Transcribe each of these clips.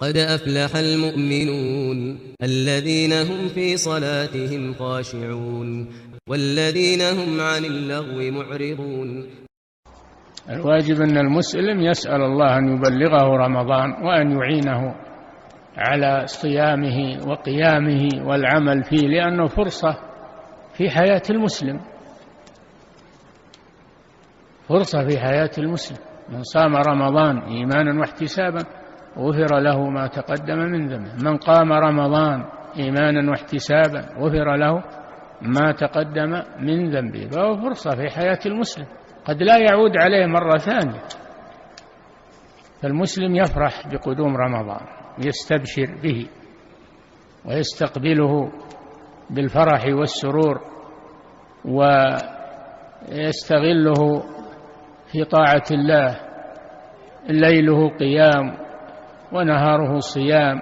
قد أفلح المؤمنون الذين هم في صلاتهم خاشعون والذين هم عن اللغو معرضون. الواجب أن المسلم يسأل الله أن يبلغه رمضان وأن يعينه على صيامه وقيامه والعمل فيه، لأنه فرصة في حياة المسلم، فرصة في حياة المسلم. من صام رمضان إيمانا واحتسابا غفر له ما تقدم من ذنبه. من قام رمضان إيمانا واحتسابا غفر له ما تقدم من ذنبه. فهو فرصة في حياة المسلم قد لا يعود عليه مرة ثانية. فالمسلم يفرح بقدوم رمضان ويستبشر به ويستقبله بالفرح والسرور ويستغله في طاعة الله، ليله قيام ونهاره صيام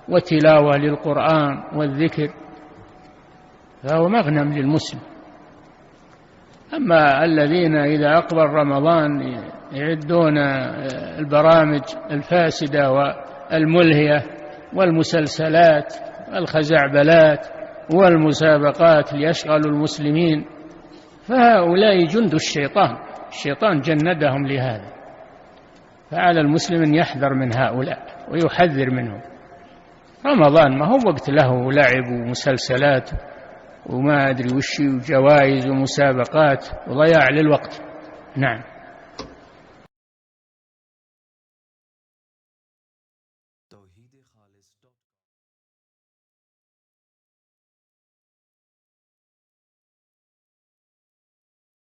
وتلاوة للقرآن والذكر، فهو مغنم للمسلم. أما الذين إذا أقبل رمضان يعدون البرامج الفاسدة والملهية والمسلسلات والخزعبلات والمسابقات ليشغلوا المسلمين، فهؤلاء جند الشيطان، الشيطان جندهم لهذا. فعلى المسلم أن يحذر من هؤلاء ويحذر منهم. رمضان ما هو وقت له لعب ومسلسلات وما أدري وش وجوائز ومسابقات وضياع للوقت. نعم.